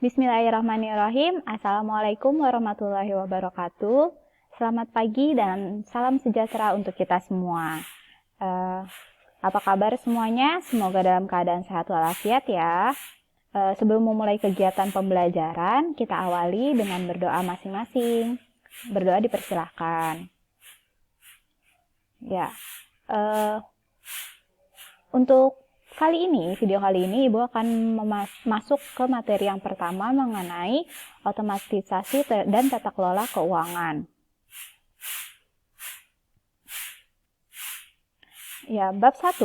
Bismillahirrahmanirrahim. Assalamualaikum warahmatullahi wabarakatuh. Selamat pagi dan salam sejahtera untuk kita semua. Apa kabar semuanya? Semoga dalam keadaan sehat walafiat ya. Sebelum memulai kegiatan pembelajaran, kita awali dengan berdoa masing-masing. Berdoa dipersilahkan. Ya, untuk video kali ini Ibu akan masuk ke materi yang pertama mengenai otomatisasi dan tata kelola keuangan. Ya, bab 1.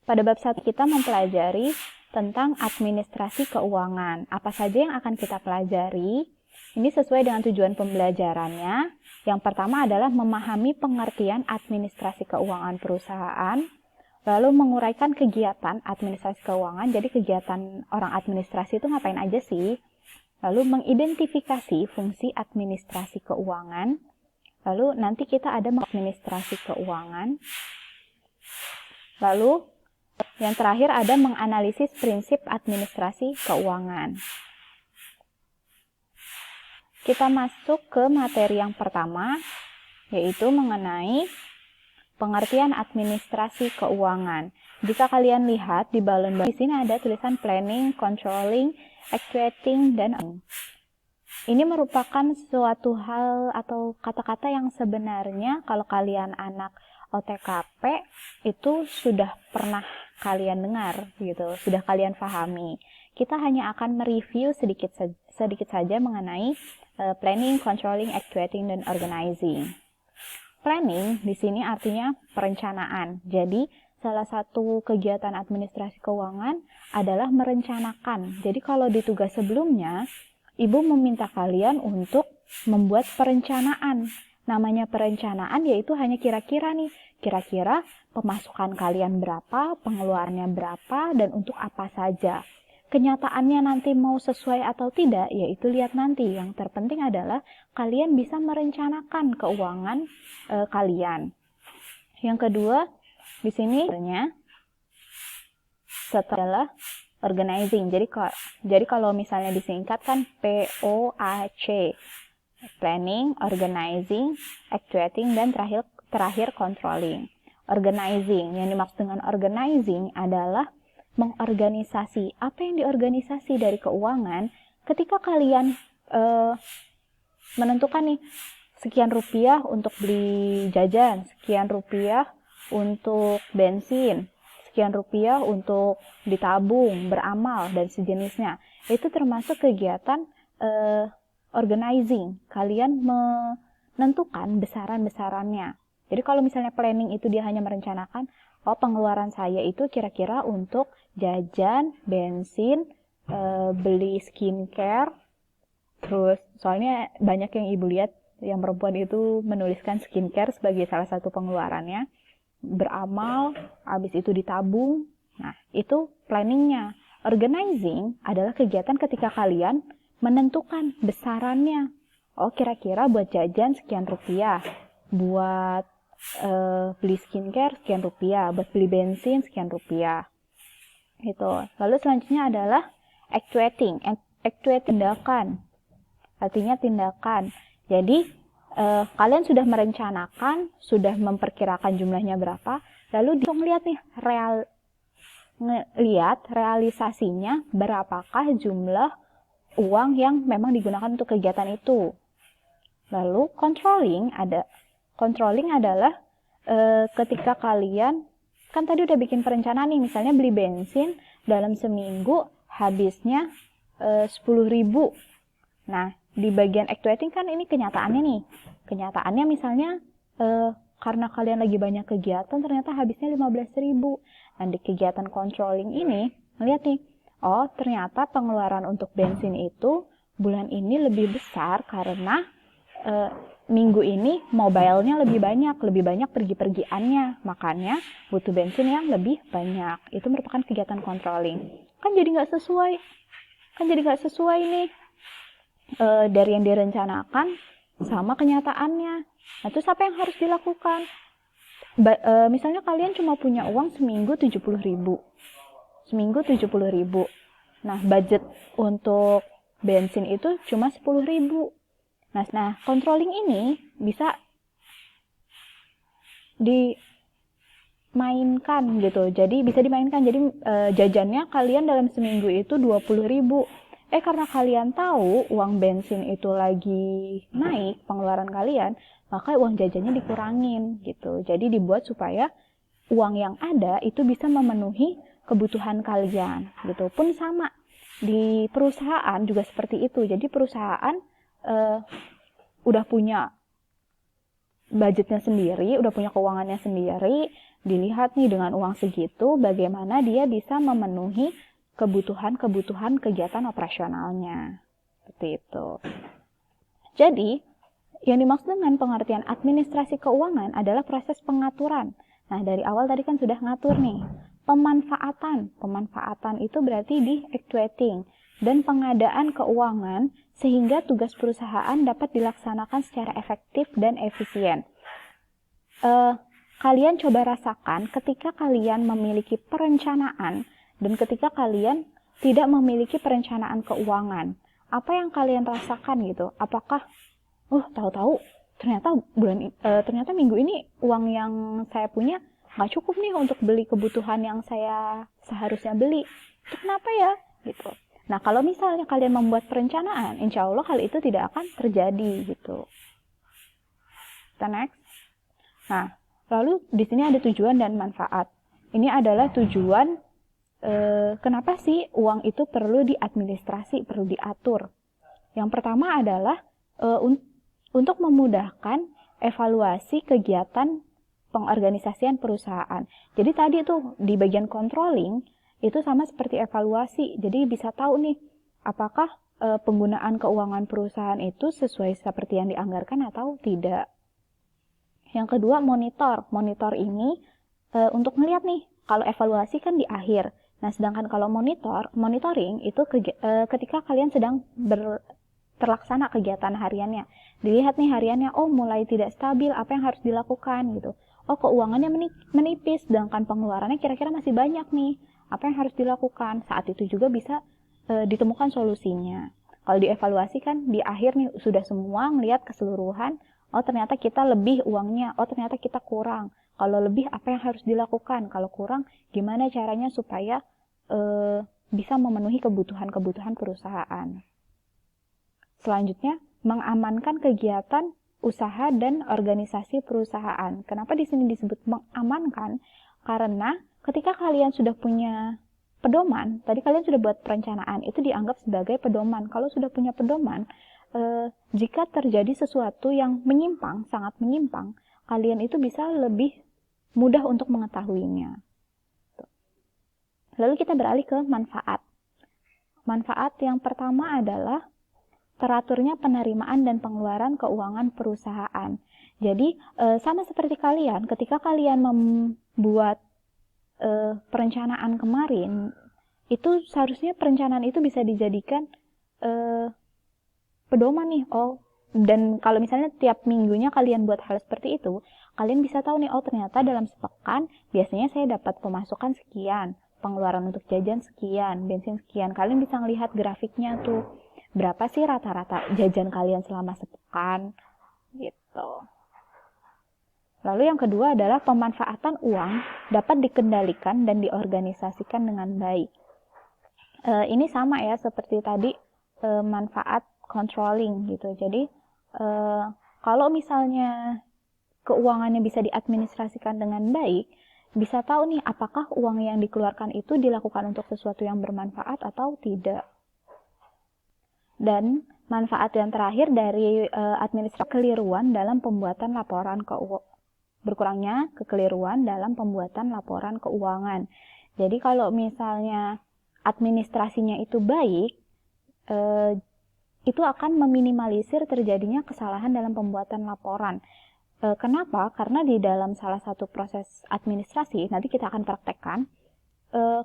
Pada bab 1 kita mempelajari tentang administrasi keuangan. Apa saja yang akan kita pelajari? Ini sesuai dengan tujuan pembelajarannya. Yang pertama adalah memahami pengertian administrasi keuangan perusahaan, lalu menguraikan kegiatan administrasi keuangan. Jadi kegiatan orang administrasi itu ngapain aja sih? Lalu mengidentifikasi fungsi administrasi keuangan. Lalu nanti kita ada administrasi keuangan. Lalu yang terakhir ada menganalisis prinsip administrasi keuangan. Kita masuk ke materi yang pertama, yaitu mengenai pengertian administrasi keuangan. Jika kalian lihat di balon di sini ada tulisan planning, controlling, actuating, dan ini merupakan suatu hal atau kata-kata yang sebenarnya kalau kalian anak OTKP itu sudah pernah kalian dengar gitu, sudah kalian pahami. Kita hanya akan mereview sedikit saja mengenai planning, controlling, actuating, dan organizing. Planning di sini artinya perencanaan. Jadi, salah satu kegiatan administrasi keuangan adalah merencanakan. Jadi, kalau di tugas sebelumnya, Ibu meminta kalian untuk membuat perencanaan. Namanya perencanaan yaitu hanya kira-kira nih. Kira-kira pemasukan kalian berapa, pengeluarannya berapa, dan untuk apa saja. Kenyataannya nanti mau sesuai atau tidak, yaitu lihat nanti. Yang terpenting adalah kalian bisa merencanakan keuangan kalian. Yang kedua, di sini setelah organizing. Jadi kalau misalnya disingkat kan POAC. Planning, organizing, actuating, dan terakhir controlling. Organizing, yang dimaksud dengan organizing adalah mengorganisasi. Apa yang diorganisasi dari keuangan? Ketika kalian menentukan nih, sekian rupiah untuk beli jajan, sekian rupiah untuk bensin, sekian rupiah untuk ditabung, beramal, dan sejenisnya. Itu termasuk kegiatan organizing. Kalian menentukan besaran-besarannya. Jadi kalau misalnya planning itu dia hanya merencanakan, pengeluaran saya itu kira-kira untuk jajan, bensin, beli skincare, terus soalnya banyak yang Ibu lihat yang perempuan itu menuliskan skincare sebagai salah satu pengeluarannya, beramal, habis itu ditabung. Nah, itu planningnya. Organizing adalah kegiatan ketika kalian menentukan besarannya. Kira-kira buat jajan sekian rupiah, buat beli skincare sekian rupiah, buat beli bensin sekian rupiah. Gitu. Lalu selanjutnya adalah actuating. Actuating tindakan. Artinya tindakan. Jadi kalian sudah merencanakan, sudah memperkirakan jumlahnya berapa, lalu lihat nih lihat realisasinya berapakah jumlah uang yang memang digunakan untuk kegiatan itu. Lalu controlling adalah ketika kalian kan tadi udah bikin perencanaan nih, misalnya beli bensin dalam seminggu habisnya 10.000. Nah, di bagian actuating kan ini kenyataannya nih. Kenyataannya misalnya karena kalian lagi banyak kegiatan ternyata habisnya 15.000. Nah, di kegiatan controlling ini melihat nih, ternyata pengeluaran untuk bensin itu bulan ini lebih besar karena minggu ini mobile-nya lebih banyak pergi-pergiannya, makanya butuh bensin yang lebih banyak. Itu merupakan kegiatan controlling. Kan jadi nggak sesuai nih dari yang direncanakan sama kenyataannya. Nah, terus apa yang harus dilakukan? Misalnya kalian cuma punya uang seminggu 70.000. Nah, budget untuk bensin itu cuma 10.000. Nah, controlling ini bisa dimainkan gitu. Jadi bisa dimainkan. Jadi jajannya kalian dalam seminggu itu 20.000. Karena kalian tahu uang bensin itu lagi naik pengeluaran kalian, maka uang jajannya dikurangin gitu. Jadi dibuat supaya uang yang ada itu bisa memenuhi kebutuhan kalian gitu. Pun sama di perusahaan juga seperti itu. Jadi perusahaan udah punya budgetnya sendiri, udah punya keuangannya sendiri, dilihat nih dengan uang segitu bagaimana dia bisa memenuhi kebutuhan kegiatan operasionalnya. Seperti itu. Jadi, yang dimaksud dengan pengertian administrasi keuangan adalah proses pengaturan. Nah, dari awal tadi kan sudah ngatur nih. Pemanfaatan itu berarti di actuating dan pengadaan keuangan sehingga tugas perusahaan dapat dilaksanakan secara efektif dan efisien. Kalian coba rasakan ketika kalian memiliki perencanaan dan ketika kalian tidak memiliki perencanaan keuangan. Apa yang kalian rasakan gitu? Apakah tahu-tahu ternyata minggu ini uang yang saya punya nggak cukup nih untuk beli kebutuhan yang saya seharusnya beli. Itu kenapa ya? Gitu. Nah, kalau misalnya kalian membuat perencanaan, insya Allah hal itu tidak akan terjadi gitu. Kita next. Nah, lalu di sini ada tujuan dan manfaat. Ini adalah tujuan kenapa sih uang itu perlu diadministrasi, perlu diatur. Yang pertama adalah untuk memudahkan evaluasi kegiatan pengorganisasian perusahaan. Jadi tadi tuh di bagian controlling itu sama seperti evaluasi. Jadi bisa tahu nih apakah penggunaan keuangan perusahaan itu sesuai seperti yang dianggarkan atau tidak. Yang kedua, monitor. Monitor ini untuk melihat nih, kalau evaluasi kan di akhir. Nah, sedangkan kalau monitoring itu ketika kalian sedang terlaksana kegiatan hariannya. Dilihat nih hariannya, mulai tidak stabil, apa yang harus dilakukan gitu. Keuangannya menipis, sedangkan pengeluarannya kira-kira masih banyak nih. Apa yang harus dilakukan? Saat itu juga bisa ditemukan solusinya. Kalau dievaluasi kan di akhir nih sudah semua ngelihat keseluruhan, ternyata kita lebih uangnya, ternyata kita kurang. Kalau lebih apa yang harus dilakukan? Kalau kurang gimana caranya supaya bisa memenuhi kebutuhan perusahaan. Selanjutnya, mengamankan kegiatan usaha dan organisasi perusahaan. Kenapa di sini disebut mengamankan? Karena ketika kalian sudah punya pedoman, tadi kalian sudah buat perencanaan, itu dianggap sebagai pedoman. Kalau sudah punya pedoman, jika terjadi sesuatu yang menyimpang, sangat menyimpang, kalian itu bisa lebih mudah untuk mengetahuinya. Lalu kita beralih ke manfaat. Manfaat yang pertama adalah teraturnya penerimaan dan pengeluaran keuangan perusahaan. Jadi, sama seperti kalian, ketika kalian membuat perencanaan kemarin, itu seharusnya perencanaan itu bisa dijadikan pedoman nih. Dan kalau misalnya tiap minggunya kalian buat hal seperti itu, kalian bisa tahu nih, ternyata dalam sepekan biasanya saya dapat pemasukan sekian, pengeluaran untuk jajan sekian, bensin sekian. Kalian bisa ngelihat grafiknya tuh, berapa sih rata-rata jajan kalian selama sepekan gitu. Lalu yang kedua adalah pemanfaatan uang dapat dikendalikan dan diorganisasikan dengan baik. Ini sama ya seperti tadi manfaat controlling gitu. Jadi kalau misalnya keuangannya bisa diadministrasikan dengan baik, bisa tahu nih apakah uang yang dikeluarkan itu dilakukan untuk sesuatu yang bermanfaat atau tidak. Dan manfaat yang terakhir dari administrasi kekeliruan dalam pembuatan laporan berkurangnya kekeliruan dalam pembuatan laporan keuangan. Jadi kalau misalnya administrasinya itu baik, itu akan meminimalisir terjadinya kesalahan dalam pembuatan laporan. Kenapa? Karena di dalam salah satu proses administrasi, nanti kita akan praktekkan,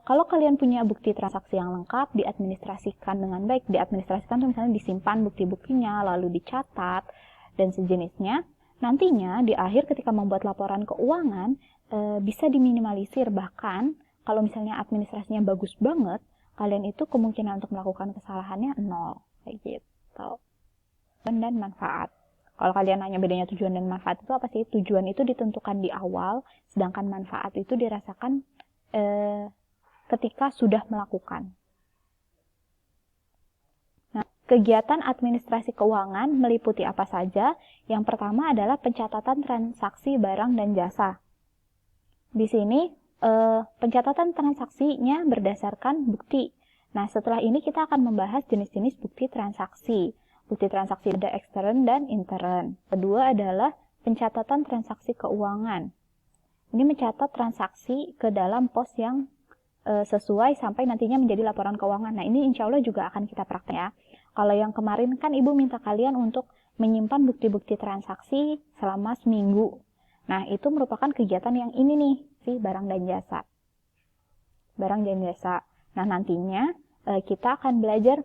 kalau kalian punya bukti transaksi yang lengkap, diadministrasikan dengan baik, diadministrasikan itu misalnya disimpan bukti-buktinya, lalu dicatat, dan sejenisnya, nantinya di akhir ketika membuat laporan keuangan, bisa diminimalisir. Bahkan, kalau misalnya administrasinya bagus banget, kalian itu kemungkinan untuk melakukan kesalahannya 0. Kayak gitu. Tujuan dan manfaat. Kalau kalian nanya bedanya tujuan dan manfaat itu apa sih? Tujuan itu ditentukan di awal, sedangkan manfaat itu dirasakan ketika sudah melakukan. Nah, kegiatan administrasi keuangan meliputi apa saja? Yang pertama adalah pencatatan transaksi barang dan jasa. Di sini pencatatan transaksinya berdasarkan bukti. Nah, setelah ini kita akan membahas jenis-jenis bukti transaksi. Bukti transaksi ada ekstern dan intern. Kedua adalah pencatatan transaksi keuangan. Ini mencatat transaksi ke dalam pos yang sesuai sampai nantinya menjadi laporan keuangan. Nah, ini insya Allah juga akan kita praktek ya. Kalau yang kemarin kan Ibu minta kalian untuk menyimpan bukti-bukti transaksi selama seminggu. Nah, itu merupakan kegiatan yang ini nih, si barang dan jasa. Barang dan jasa. Nah, nantinya kita akan belajar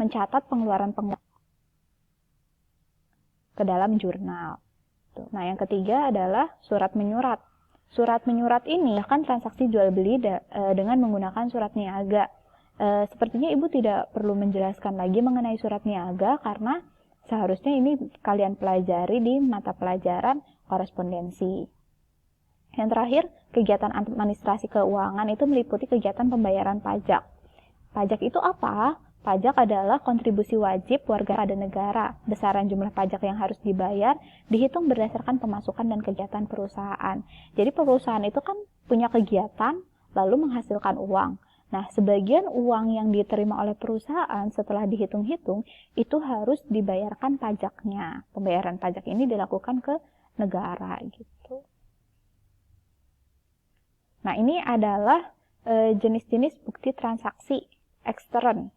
mencatat pengeluaran-pengeluaran ke dalam jurnal. Nah, yang ketiga adalah surat menyurat. Surat menyurat ini bahkan transaksi jual beli dengan menggunakan surat niaga. Sepertinya Ibu tidak perlu menjelaskan lagi mengenai surat niaga karena seharusnya ini kalian pelajari di mata pelajaran korespondensi. Yang terakhir, kegiatan administrasi keuangan itu meliputi kegiatan pembayaran pajak. Pajak itu apa? Pajak adalah kontribusi wajib warga pada negara. Besaran jumlah pajak yang harus dibayar dihitung berdasarkan pemasukan dan kegiatan perusahaan. Jadi perusahaan itu kan punya kegiatan lalu menghasilkan uang. Nah, sebagian uang yang diterima oleh perusahaan setelah dihitung-hitung itu harus dibayarkan pajaknya. Pembayaran pajak ini dilakukan ke negara gitu. Nah, ini adalah jenis-jenis bukti transaksi ekstern.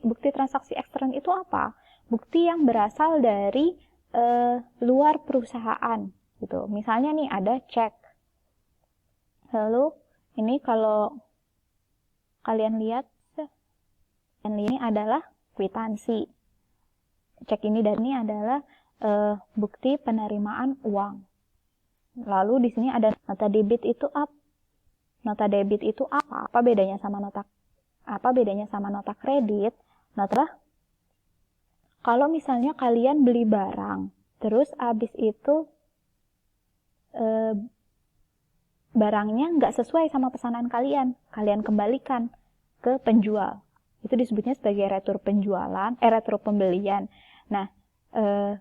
Bukti transaksi ekstern itu apa? Bukti yang berasal dari luar perusahaan gitu. Misalnya nih ada cek. Lalu ini kalau kalian lihat, ini adalah kwitansi. Cek ini dan ini adalah bukti penerimaan uang. Lalu di sini ada nota debit itu apa? Nota debit itu apa? Apa bedanya sama nota kredit? Nota, kalau misalnya kalian beli barang, terus habis itu barangnya nggak sesuai sama pesanan kalian kembalikan ke penjual. Itu disebutnya sebagai retur pembelian. Nah,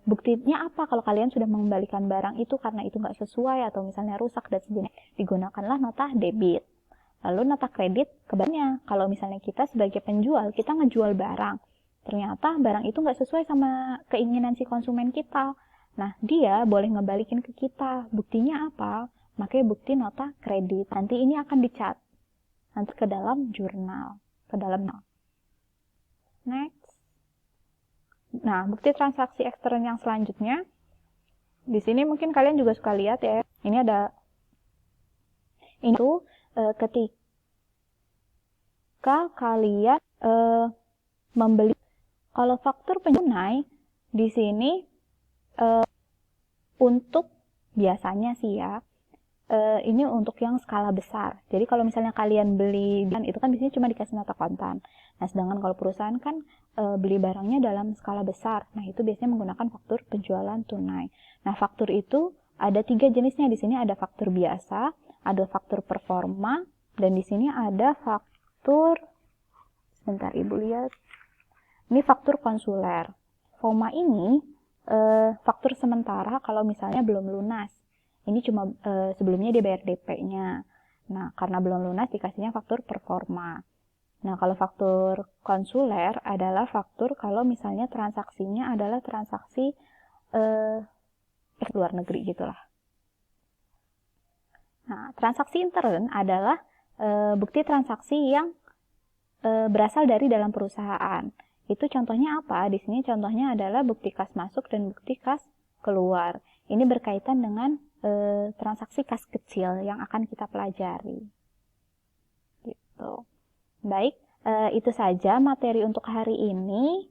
buktinya apa kalau kalian sudah mengembalikan barang itu karena itu nggak sesuai atau misalnya rusak dan sejenis? Digunakanlah nota debit. Lalu nota kredit, kebanyakan kalau misalnya kita sebagai penjual, kita ngejual barang. Ternyata barang itu nggak sesuai sama keinginan si konsumen kita. Nah, dia boleh ngebalikin ke kita. Buktinya apa? Makanya bukti nota kredit. Nanti ini akan dicat. Nanti ke dalam jurnal. Next. Nah, bukti transaksi ekstern yang selanjutnya. Di sini mungkin kalian juga suka lihat ya. Ini ada. Itu ketika kalian membeli, kalau faktur tunai di sini untuk biasanya sih ya, ini untuk yang skala besar. Jadi kalau misalnya kalian beli, itu kan biasanya cuma dikasih nota kontan. Nah, sedangkan kalau perusahaan kan beli barangnya dalam skala besar. Nah, itu biasanya menggunakan faktur penjualan tunai. Nah, faktur itu ada 3 jenisnya. Di sini ada faktur biasa, ada faktur performa, dan di sini ada faktur, sebentar Ibu lihat, ini faktur konsuler. Forma ini faktur sementara kalau misalnya belum lunas. Ini cuma sebelumnya dia bayar DP-nya. Nah, karena belum lunas dikasihnya faktur performa. Nah, kalau faktur konsuler adalah faktur kalau misalnya transaksinya adalah transaksi luar negeri gitulah. Nah, transaksi intern adalah bukti transaksi yang berasal dari dalam perusahaan. Itu contohnya apa? Di sini contohnya adalah bukti kas masuk dan bukti kas keluar. Ini berkaitan dengan transaksi kas kecil yang akan kita pelajari. Gitu. Baik, itu saja materi untuk hari ini.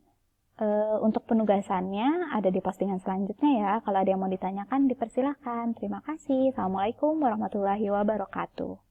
Untuk penugasannya ada di postingan selanjutnya ya. Kalau ada yang mau ditanyakan dipersilahkan. Terima kasih. Assalamualaikum warahmatullahi wabarakatuh.